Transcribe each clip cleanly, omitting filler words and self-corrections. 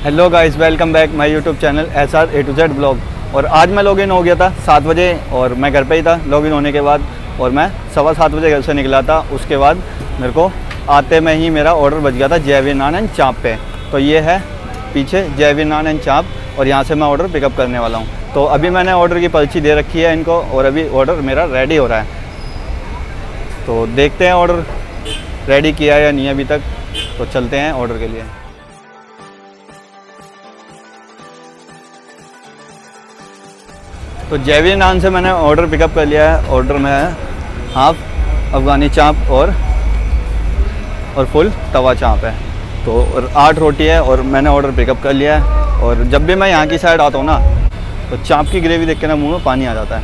Hello guys, welcome back my YouTube channel SR A to Z blog. और आज मैं login हो गया था 7 बजे और मैं घर पे ही था लॉगिन होने के बाद। और मैं 7:15 बजे घर से निकला था। उसके बाद मेरे को आते में ही मेरा ऑर्डर बच गया था जयवीर नान एंड चाप पे। तो ये है पीछे जयवीर नान एंड चाप और यहाँ से मैं ऑर्डर पिकअप करने वाला हूँ। तो अभी मैंने ऑर्डर की पर्ची दे रखी है इनको और अभी ऑर्डर मेरा रेडी हो रहा है। तो देखते हैं ऑर्डर रेडी किया है या नहीं अभी तक। तो चलते हैं ऑर्डर के लिए। तो जयवीर नान से मैंने ऑर्डर पिकअप कर लिया है। ऑर्डर में है हाफ अफ़गानी चाप और फुल तवा चाप है। तो 8 रोटी है और मैंने ऑर्डर पिकअप कर लिया है। और जब भी मैं यहाँ की साइड आता हूँ ना तो चाप की ग्रेवी देख के ना मुँह में पानी आ जाता है।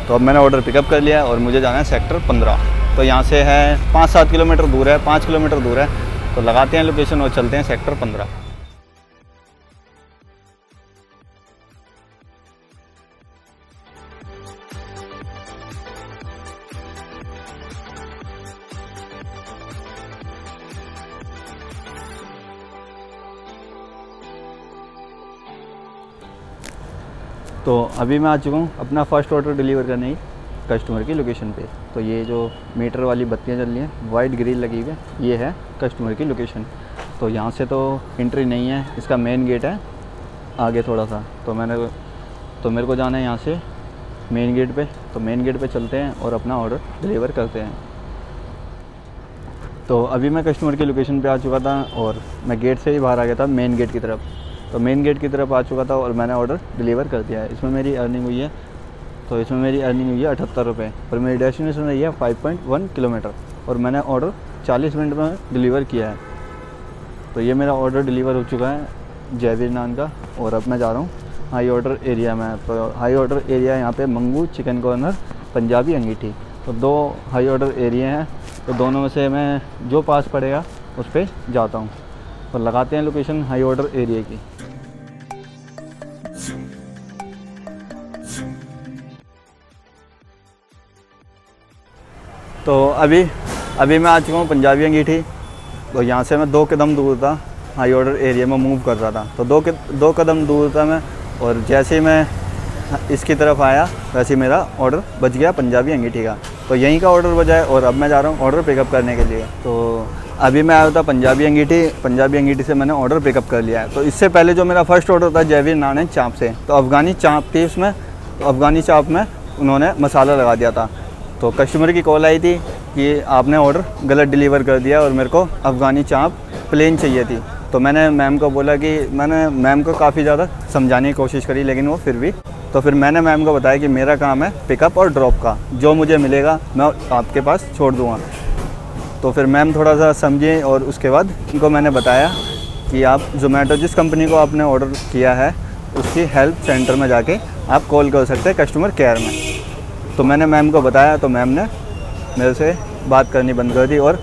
तो अब मैंने ऑर्डर पिकअप कर लिया है और मुझे जाना है सेक्टर 15। तो यहाँ से है 5-7 किलोमीटर दूर है, 5 किलोमीटर दूर है। तो लगाते हैं लोकेशन और चलते हैं सेक्टर 15। तो अभी मैं आ चुका हूँ अपना फ़र्स्ट ऑर्डर डिलीवर करने ही कस्टमर की लोकेशन पे। तो ये जो मीटर वाली बत्तियाँ चल रही हैं, वाइट ग्रिल लगी हुई है, ये है कस्टमर की लोकेशन। तो यहाँ से तो एंट्री नहीं है, इसका मेन गेट है आगे थोड़ा सा। तो मेरे को जाना है यहाँ से मेन गेट पे। तो मेन गेट पे चलते हैं और अपना ऑर्डर डिलीवर करते हैं। तो अभी मैं कस्टमर की लोकेशन पे आ चुका था और मैं गेट से ही बाहर आ गया था मेन गेट की तरफ। तो मेन गेट की तरफ आ चुका था और मैंने ऑर्डर डिलीवर कर दिया है। इसमें मेरी अर्निंग हुई है, तो इसमें मेरी अर्निंग हुई है 78 रुपये और मेरी डेस्टिनेशन रही है 5.1 किलोमीटर और मैंने ऑर्डर 40 मिनट में डिलीवर किया है। तो ये मेरा ऑर्डर डिलीवर हो चुका है जयवीर नान का। और अब मैं जा रहा हूँ हाई ऑर्डर एरिया में। तो हाई ऑर्डर एरिया यहाँ पे मंगू, चिकन कॉर्नर, पंजाबी अंगीठी, तो 2 हाई ऑर्डर एरिया हैं। तो दोनों में से मैं जो पास पड़ेगा उस पर जाता हूँ। तो लगाते हैं लोकेशन हाई ऑर्डर एरिया की। तो अभी मैं आ चुका हूँ पंजाबी अंगीठी। तो यहाँ से मैं 2 कदम दूर था, हाई ऑर्डर एरिया में मूव कर रहा था। तो 2 कदम दूर था मैं और जैसे ही मैं इसकी तरफ आया वैसे ही मेरा ऑर्डर बच गया पंजाबी अंगीठी का। तो यहीं का ऑर्डर बचा है और अब मैं जा रहा हूँ ऑर्डर पिकअप करने के लिए। तो अभी मैं आया था पंजाबी अंगीठी से मैंने ऑर्डर पिकअप कर लिया है। तो इससे पहले जो मेरा फर्स्ट ऑर्डर था जयवीर नान एंड चाप से, तो अफ़गानी चाप थी उसमें। तो अफ़गानी चाप में उन्होंने मसाला लगा दिया था। तो कस्टमर की कॉल आई थी कि आपने ऑर्डर गलत डिलीवर कर दिया और मेरे को अफ़गानी चाप प्लेन चाहिए थी। तो मैंने मैम को बोला कि मैंने मैम को काफ़ी ज़्यादा समझाने की कोशिश करी, लेकिन वो फिर मैंने मैम को बताया कि मेरा काम है पिकअप और ड्रॉप का, जो मुझे मिलेगा मैं आपके पास छोड़ दूँगा। तो फिर मैम थोड़ा सा समझे और उसके बाद उनको मैंने बताया कि आप ज़ोमैटो जिस कंपनी को आपने ऑर्डर किया है उसकी हेल्प सेंटर में जाके आप कॉल कर सकते हैं कस्टमर केयर में। तो मैंने मैम को बताया तो मैम ने मेरे से बात करनी बंद कर दी और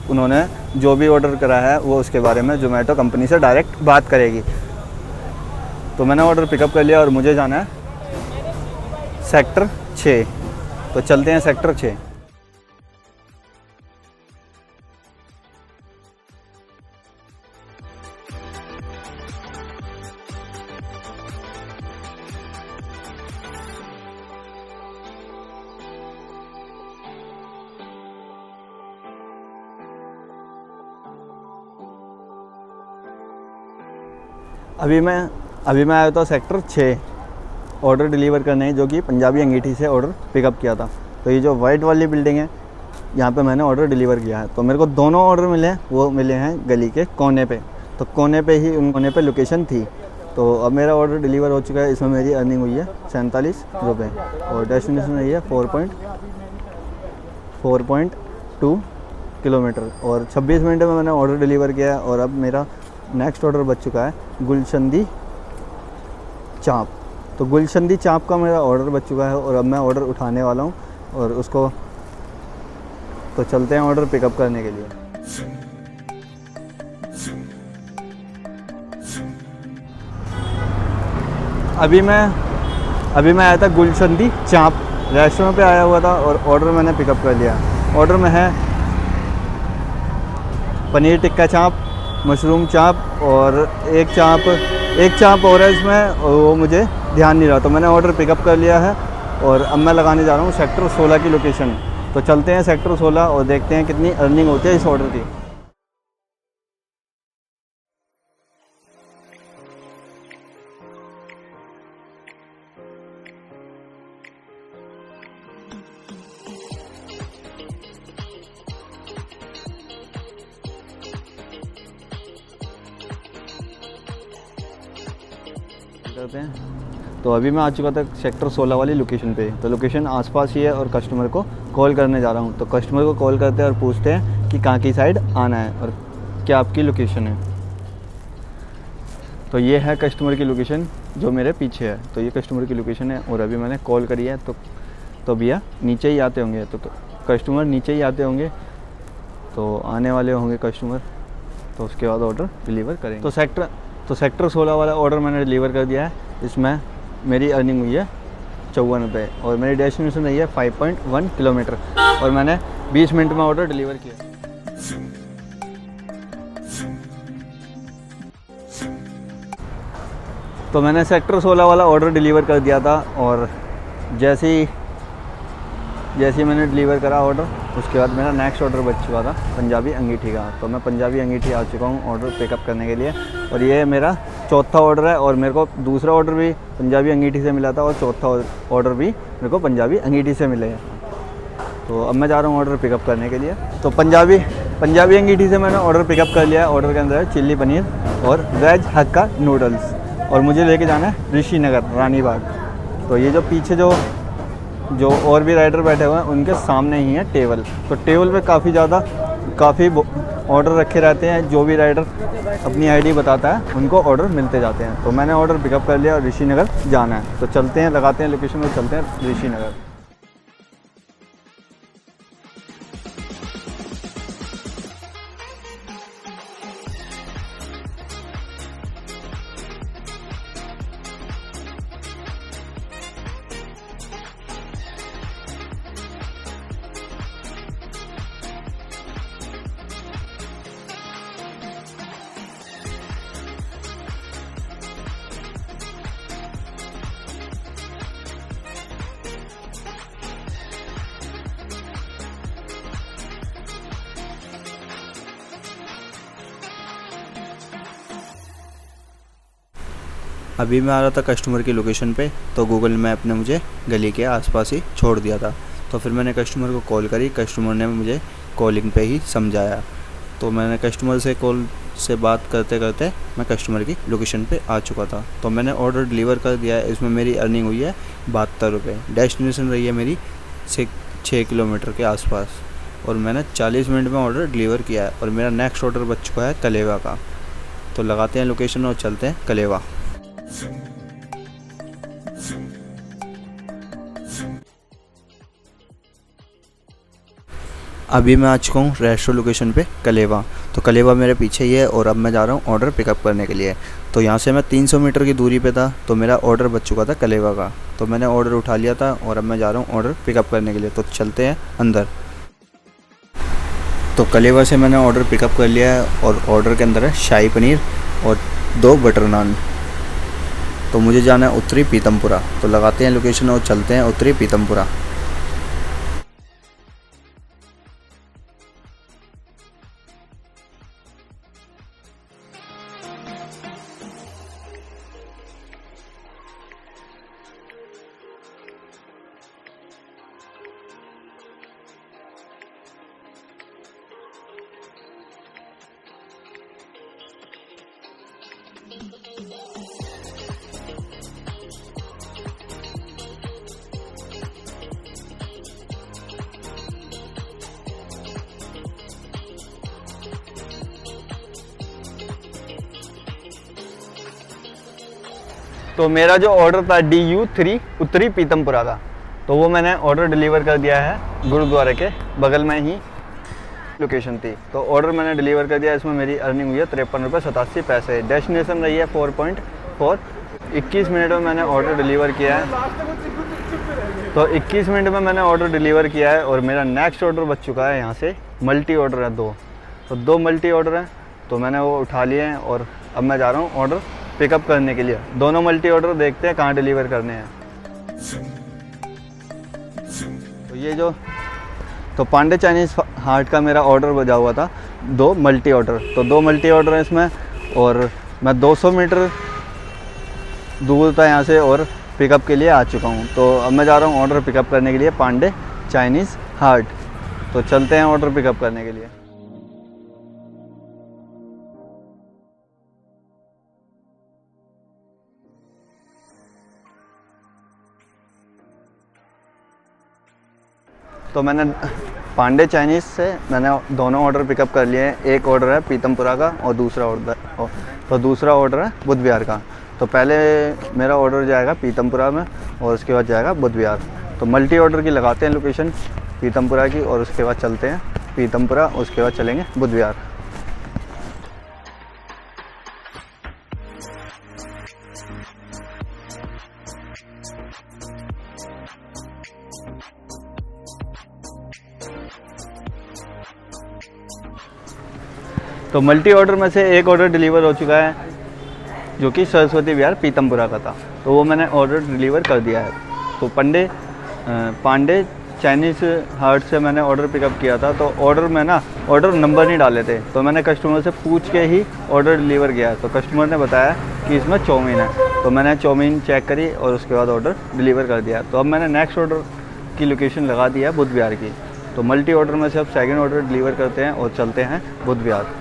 उन्होंने जो भी ऑर्डर करा है वो उसके बारे में ज़ोमैटो कंपनी से डायरेक्ट बात करेगी। तो मैंने ऑर्डर पिकअप कर लिया और मुझे जाना है सेक्टर 6। तो चलते हैं सेक्टर 6। अभी मैं आया था सेक्टर 6 ऑर्डर डिलीवर करने, जो कि पंजाबी अंगीठी से ऑर्डर पिकअप किया था। तो ये जो वाइट वाली बिल्डिंग है यहाँ पे मैंने ऑर्डर डिलीवर किया है। तो मेरे को दोनों ऑर्डर मिले हैं, वो मिले हैं गली के कोने पे। तो कोने पे ही उन कोने पे लोकेशन थी। तो अब मेरा ऑर्डर डिलीवर हो चुका है। इसमें मेरी अर्निंग हुई है 47 रुपये और डेस्टिनेशन रही है 4.2 किलोमीटर और 26 मिनट में मैंने ऑर्डर डिलीवर किया है। और अब मेरा नेक्स्ट ऑर्डर बच चुका है गुलशंदी चाप। तो गुलशंदी चाप का मेरा ऑर्डर बच चुका है और अब मैं ऑर्डर उठाने वाला हूँ और उसको तो चलते हैं ऑर्डर पिकअप करने के लिए। अभी मैं आया था गुलशंदी चाप रेस्टोरेंट पे आया हुआ था और ऑर्डर मैंने पिकअप कर लिया। ऑर्डर में है पनीर टिक्का चाप, मशरूम चाप और एक चाप और है इसमें, वो मुझे ध्यान नहीं रहा, तो मैंने ऑर्डर पिकअप कर लिया है। और अब मैं लगाने जा रहा हूँ सेक्टर 16 की लोकेशन। तो चलते हैं सेक्टर 16 और देखते हैं कितनी अर्निंग होती है इस ऑर्डर की। करते हैं। तो अभी मैं आ चुका था सेक्टर 16 वाली लोकेशन पे। तो लोकेशन आसपास ही है और कस्टमर को कॉल करने जा रहा हूँ। तो कस्टमर को कॉल करते हैं और पूछते हैं कि कहाँ की साइड आना है और क्या आपकी लोकेशन है। तो ये है कस्टमर की लोकेशन जो मेरे पीछे है। तो ये कस्टमर की लोकेशन है और अभी मैंने कॉल करी है। तो भैया नीचे ही आते होंगे, तो कस्टमर नीचे ही आते होंगे, तो आने वाले होंगे कस्टमर, तो उसके बाद ऑर्डर डिलीवर करेंगे। तो सेक्टर 16 वाला ऑर्डर मैंने डिलीवर कर दिया है। इसमें मेरी अर्निंग हुई है 54 रुपये और मेरी डेस्टिनेशन रही है 5.1 किलोमीटर और मैंने 20 मिनट में ऑर्डर डिलीवर किया। तो मैंने सेक्टर 16 वाला ऑर्डर डिलीवर कर दिया था और जैसे ही मैंने डिलीवर करा ऑर्डर, उसके बाद मेरा नेक्स्ट ऑर्डर बच चुका था पंजाबी अंगीठी का। तो मैं पंजाबी अंगीठी आ चुका हूँ ऑर्डर पिकअप करने के लिए और ये मेरा चौथा ऑर्डर है और मेरे को दूसरा ऑर्डर भी पंजाबी अंगीठी से मिला था और चौथा ऑर्डर भी मेरे को पंजाबी अंगीठी से मिले हैं। तो अब मैं जा रहा हूँ ऑर्डर पिकअप करने के लिए। तो पंजाबी अंगीठी से मैंने ऑर्डर पिकअप कर लिया है। ऑर्डर के अंदर है चिल्ली पनीर और वेज हक्का नूडल्स और मुझे लेके जाना है ऋषि नगर रानी बाग। तो ये जो पीछे जो और भी राइडर बैठे हुए हैं उनके सामने ही है टेबल। तो टेबल पे काफ़ी ऑर्डर रखे रहते हैं। जो भी राइडर अपनी आईडी बताता है उनको ऑर्डर मिलते जाते हैं। तो मैंने ऑर्डर पिकअप कर लिया और ऋषि नगर जाना है। तो चलते हैं, लगाते हैं लोकेशन और चलते हैं ऋषि नगर। अभी मैं आ रहा था कस्टमर की लोकेशन पे, तो गूगल मैप ने मुझे गली के आसपास ही छोड़ दिया था। तो फिर मैंने कस्टमर को कॉल करी, कस्टमर ने मुझे कॉलिंग पे ही समझाया। तो मैंने कस्टमर से कॉल से बात करते करते मैं कस्टमर की लोकेशन पे आ चुका था। तो मैंने ऑर्डर डिलीवर कर दिया है। इसमें मेरी अर्निंग हुई है 72 रुपये। डेस्टिनेशन रही है मेरी 6 किलोमीटर के आसपास और मैंने 40 मिनट में ऑर्डर डिलीवर किया है और मेरा नेक्स्ट ऑर्डर बच चुका है कलेवा का। तो लगाते हैं लोकेशन और चलते हैं कलेवा। अभी मैं आ चुका हूँ रेस्टो लोकेशन पे कलेवा। तो कलेवा मेरे पीछे ही है और अब मैं जा रहा हूँ ऑर्डर पिकअप करने के लिए। तो यहाँ से मैं 300 मीटर की दूरी पे था, तो मेरा ऑर्डर बच चुका था कलेवा का। तो मैंने ऑर्डर उठा लिया था और अब मैं जा रहा हूँ ऑर्डर पिकअप करने के लिए। तो चलते हैं अंदर। तो कलेवा से मैंने ऑर्डर पिकअप कर लिया है और ऑर्डर के अंदर है शाही पनीर और 2 बटर नान। तो मुझे जाना है उत्तरी पीतमपुरा। तो लगाते हैं लोकेशन और चलते हैं उत्तरी पीतमपुरा। तो मेरा जो ऑर्डर था DU3 उत्तरी पीतमपुरा का, तो वो मैंने ऑर्डर डिलीवर कर दिया है। गुरुद्वारे के बगल में ही लोकेशन थी। तो ऑर्डर मैंने डिलीवर कर दिया। इसमें मेरी अर्निंग हुई है 53 रुपये 87 पैसे। डेस्टिनेशन रही है 4.4। 21 मिनट में मैंने ऑर्डर डिलीवर किया है। तो 21 मिनट में मैंने ऑर्डर डिलीवर किया है और मेरा नेक्स्ट ऑर्डर बच चुका है। यहाँ से मल्टी ऑर्डर है 2, तो 2 मल्टी ऑर्डर है। तो मैंने वो उठा लिए हैं और अब मैं जा रहा हूँ ऑर्डर पिकअप करने के लिए। दोनों मल्टी ऑर्डर देखते हैं कहाँ डिलीवर करने हैं। तो ये जो तो पांडे चाइनीज़ हार्ट का मेरा ऑर्डर बजा हुआ था 2 मल्टी ऑर्डर। तो 2 मल्टी ऑर्डर है इसमें, और मैं 200 मीटर दूर था यहाँ से और पिकअप के लिए आ चुका हूँ। तो अब मैं जा रहा हूँ ऑर्डर पिकअप करने के लिए पांडे चाइनीज़ हार्ट। तो चलते हैं ऑर्डर पिकअप करने के लिए। तो मैंने पांडे चाइनीज़ से मैंने दोनों ऑर्डर पिकअप कर लिए हैं। एक ऑर्डर है पीतमपुरा का और दूसरा ऑर्डर है बुद्ध विहार का। तो पहले मेरा ऑर्डर जाएगा पीतमपुरा में और उसके बाद जाएगा बुद्ध विहार। तो मल्टी ऑर्डर की लगाते हैं लोकेशन पीतमपुरा की, और उसके बाद चलते हैं पीतमपुरा, उसके बाद चलेंगे बुद्ध विहार। तो मल्टी ऑर्डर में से एक ऑर्डर डिलीवर हो चुका है जो कि सरस्वती विहार पीतमपुरा का था। तो वो मैंने ऑर्डर डिलीवर कर दिया है। तो पांडे चाइनीज़ हार्ट से मैंने ऑर्डर पिकअप किया था। तो ऑर्डर में ना ऑर्डर नंबर नहीं डाले थे, तो मैंने कस्टमर से पूछ के ही ऑर्डर डिलीवर किया। तो कस्टमर ने बताया कि इसमें चाउमीन है, तो मैंने चाउमीन चेक करी और उसके बाद ऑर्डर डिलीवर कर दिया। तो अब मैंने नेक्स्ट ऑर्डर की लोकेशन लगा दी है बुद्ध विहार की। तो मल्टी ऑर्डर में से अब सेकेंड ऑर्डर डिलीवर करते हैं और चलते हैं बुद्ध विहार।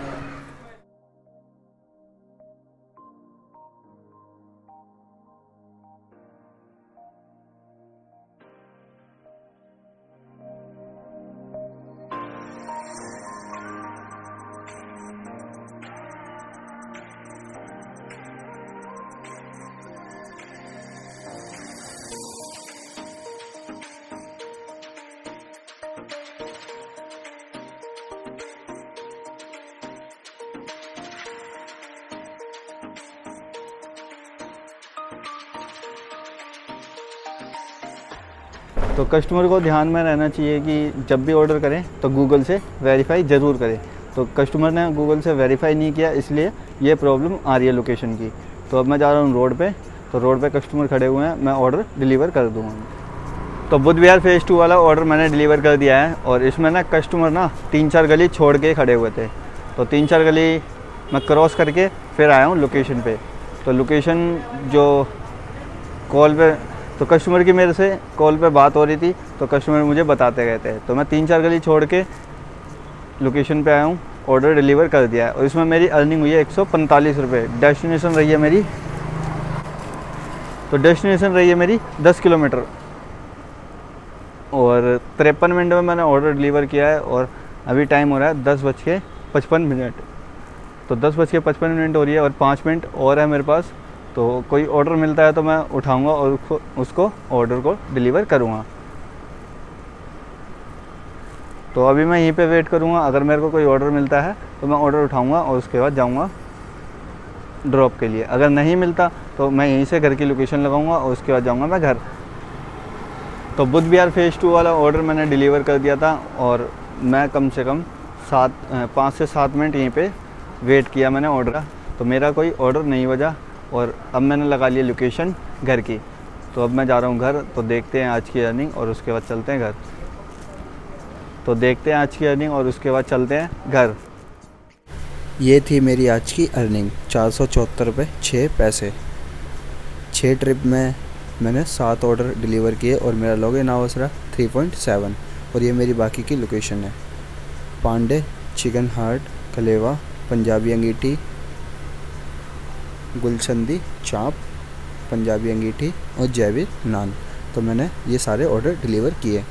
तो कस्टमर को ध्यान में रहना चाहिए कि जब भी ऑर्डर करें तो गूगल से वेरीफाई ज़रूर करें। तो कस्टमर ने गूगल से वेरीफाई नहीं किया, इसलिए ये प्रॉब्लम आ रही है लोकेशन की। तो अब मैं जा रहा हूँ रोड पे। तो रोड पे कस्टमर खड़े हुए हैं, मैं ऑर्डर डिलीवर कर दूँगा। तो बुद्ध विहार फेज़ 2 वाला ऑर्डर मैंने डिलीवर कर दिया है, और इसमें ना कस्टमर ना 3-4 गली छोड़ के खड़े हुए थे। तो 3-4 गली मैं क्रॉस करके फिर आया हूँ लोकेशन पे। तो लोकेशन जो कॉल पे, तो कस्टमर की मेरे से कॉल पे बात हो रही थी, तो कस्टमर मुझे बताते गए थे। तो मैं 3-4 गली छोड़ के लोकेशन पे आया हूँ, ऑर्डर डिलीवर कर दिया है। और इसमें मेरी अर्निंग हुई है 145 रुपये। डेस्टिनेशन रही है मेरी, तो डेस्टिनेशन रही है मेरी 10 किलोमीटर, और 53 मिनट में मैंने ऑर्डर डिलीवर किया है। और अभी टाइम हो रहा है 10:55। तो 10:55 हो रही है और 5 मिनट और है मेरे पास। तो कोई ऑर्डर मिलता है तो मैं उठाऊंगा और उसको ऑर्डर को डिलीवर करूंगा। तो अभी मैं यहीं पे वेट करूंगा। अगर मेरे को कोई ऑर्डर मिलता है तो मैं ऑर्डर उठाऊंगा और उसके बाद जाऊंगा ड्रॉप के लिए। अगर नहीं मिलता तो मैं यहीं से घर की लोकेशन लगाऊंगा और उसके बाद जाऊंगा मैं घर। तो बुद्ध विहार फेज़ 2 वाला ऑर्डर मैंने डिलीवर कर दिया था, और मैं कम से कम 5 से 7 मिनट यहीं पे वेट किया मैंने ऑर्डर का। तो मेरा कोई ऑर्डर नहीं बजा, और अब मैंने लगा लिया लोकेशन घर की। तो अब मैं जा रहा हूँ घर। तो देखते हैं आज की अर्निंग और उसके बाद चलते हैं घर। तो देखते हैं आज की अर्निंग और उसके बाद चलते हैं घर। ये थी मेरी आज की अर्निंग, 474 रुपये 6 पैसे। 6 ट्रिप में मैंने 7 ऑर्डर डिलीवर किए और मेरा लॉगिन आवर्स रहा 3.7। और ये मेरी बाकी की लोकेशन है: पांडे चिकन हार्ट, कलेवा, पंजाबी अंगीठी, गुलचंदी चाप, पंजाबी अंगीठी और जयवीर नान। तो मैंने ये सारे ऑर्डर डिलीवर किए।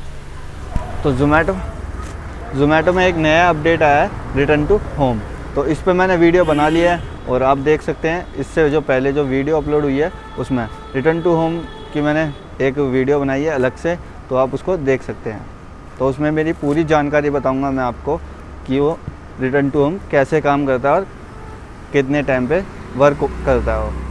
तो ज़ोमैटो में एक नया अपडेट आया है, रिटर्न टू होम। तो इस पर मैंने वीडियो बना लिया है, और आप देख सकते हैं इससे जो पहले जो वीडियो अपलोड हुई है उसमें रिटर्न टू होम की मैंने एक वीडियो बनाई है अलग से, तो आप उसको देख सकते हैं। तो उसमें मेरी पूरी जानकारी बताऊंगा मैं आपको कि वो रिटर्न टू होम कैसे काम करता है और कितने टाइम पे वर्क करता है वो।